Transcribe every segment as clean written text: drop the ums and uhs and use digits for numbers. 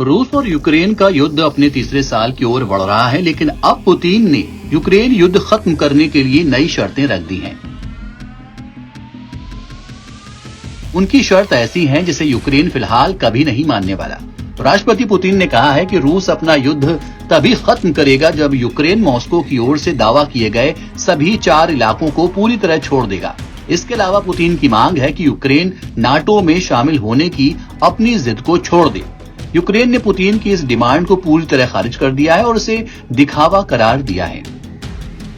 रूस और यूक्रेन का युद्ध अपने तीसरे साल की ओर बढ़ रहा है, लेकिन अब पुतिन ने यूक्रेन युद्ध खत्म करने के लिए नई शर्तें रख दी हैं। उनकी शर्त ऐसी है जिसे यूक्रेन फिलहाल कभी नहीं मानने वाला। राष्ट्रपति पुतिन ने कहा है कि रूस अपना युद्ध तभी खत्म करेगा जब यूक्रेन मॉस्को की ओर से दावा किए गए सभी 4 इलाकों को पूरी तरह छोड़ देगा। इसके अलावा पुतिन की मांग है कि यूक्रेन नाटो में शामिल होने की अपनी जिद को छोड़ दे। यूक्रेन ने पुतिन की इस डिमांड को पूरी तरह खारिज कर दिया है और उसे दिखावा करार दिया है।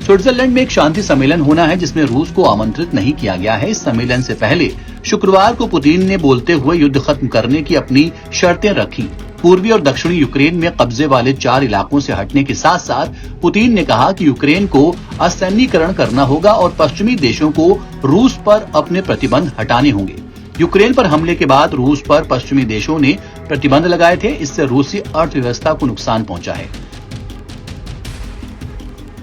स्विट्जरलैंड में एक शांति सम्मेलन होना है जिसमें रूस को आमंत्रित नहीं किया गया है। इस सम्मेलन से पहले शुक्रवार को पुतिन ने बोलते हुए युद्ध खत्म करने की अपनी शर्तें रखी। पूर्वी और दक्षिणी यूक्रेन में कब्जे वाले 4 इलाकों से हटने के साथ साथ पुतिन ने कहा कि यूक्रेन को असैन्यीकरण करना होगा और पश्चिमी देशों को रूस पर अपने प्रतिबंध हटाने होंगे। यूक्रेन पर हमले के बाद रूस पर पश्चिमी देशों ने प्रतिबंध लगाए थे। इससे रूसी अर्थव्यवस्था को नुकसान पहुंचा है।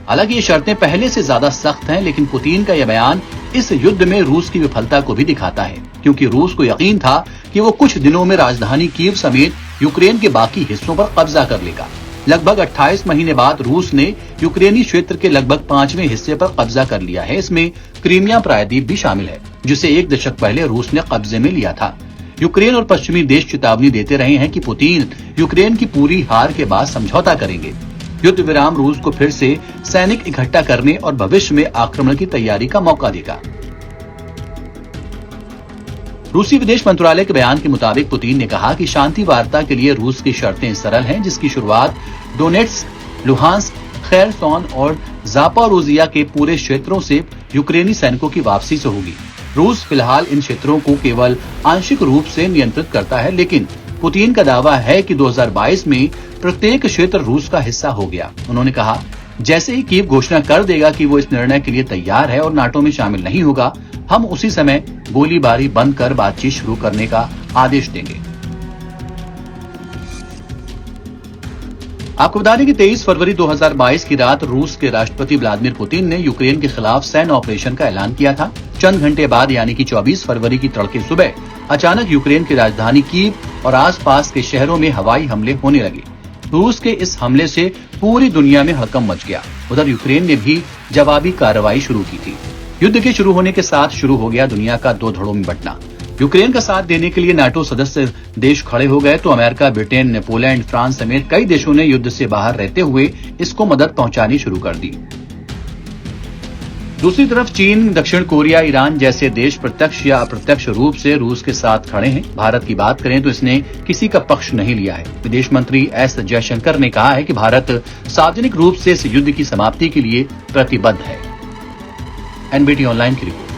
हालांकि ये शर्तें पहले से ज्यादा सख्त हैं, लेकिन पुतिन का यह बयान इस युद्ध में रूस की विफलता को भी दिखाता है, क्योंकि रूस को यकीन था कि वो कुछ दिनों में राजधानी कीव समेत यूक्रेन के बाकी हिस्सों पर कब्जा कर लेगा। लगभग 28 महीने बाद रूस ने यूक्रेनी क्षेत्र के लगभग 5वें हिस्से पर कब्जा कर लिया है। इसमें क्रीमिया प्रायद्वीप भी शामिल है, जिसे 1 दशक पहले रूस ने कब्जे में लिया था। यूक्रेन और पश्चिमी देश चेतावनी देते रहे हैं कि पुतिन यूक्रेन की पूरी हार के बाद समझौता करेंगे। युद्ध विराम रूस को फिर से सैनिक इकट्ठा करने और भविष्य में आक्रमण की तैयारी का मौका देगा। रूसी विदेश मंत्रालय के बयान के मुताबिक पुतिन ने कहा कि शांति वार्ता के लिए रूस की शर्तें सरल हैं, जिसकी शुरुआत डोनेट्स्क, लुहांस्क, खेरसोन और जापोरिजिया के पूरे क्षेत्रों से यूक्रेनी सैनिकों की वापसी से होगी। रूस फिलहाल इन क्षेत्रों को केवल आंशिक रूप से नियंत्रित करता है, लेकिन पुतिन का दावा है कि 2022 में प्रत्येक क्षेत्र रूस का हिस्सा हो गया। उन्होंने कहा, जैसे ही कीव घोषणा कर देगा कि वो इस निर्णय के लिए तैयार है और नाटो में शामिल नहीं होगा, हम उसी समय गोलीबारी बंद कर बातचीत शुरू करने का आदेश देंगे। आपको बता दें कि 23 फरवरी 2022 की रात रूस के राष्ट्रपति व्लादिमीर पुतिन ने यूक्रेन के खिलाफ सैन्य ऑपरेशन का ऐलान किया था। चंद घंटे बाद यानी कि 24 फरवरी की तड़के सुबह अचानक यूक्रेन की राजधानी कीव और आसपास के शहरों में हवाई हमले होने लगे। रूस के इस हमले से पूरी दुनिया में हड़कंप मच गया। उधर यूक्रेन ने भी जवाबी कार्रवाई शुरू की थी। युद्ध के शुरू होने के साथ शुरू हो गया दुनिया का 2 धड़ों में बंटना। यूक्रेन का साथ देने के लिए नाटो सदस्य देश खड़े हो गए तो अमेरिका, ब्रिटेन, पोलैंड, फ्रांस समेत कई देशों ने युद्ध से बाहर रहते हुए इसको मदद पहुंचानी शुरू कर दी। दूसरी तरफ चीन, दक्षिण कोरिया, ईरान जैसे देश प्रत्यक्ष या अप्रत्यक्ष रूप से रूस के साथ खड़े हैं। भारत की बात करें तो इसने किसी का पक्ष नहीं लिया है। विदेश मंत्री एस जयशंकर ने कहा है कि भारत सार्वजनिक रूप से इस युद्ध की समाप्ति के लिए प्रतिबद्ध है। एनबीटी ऑनलाइन की रिपोर्ट।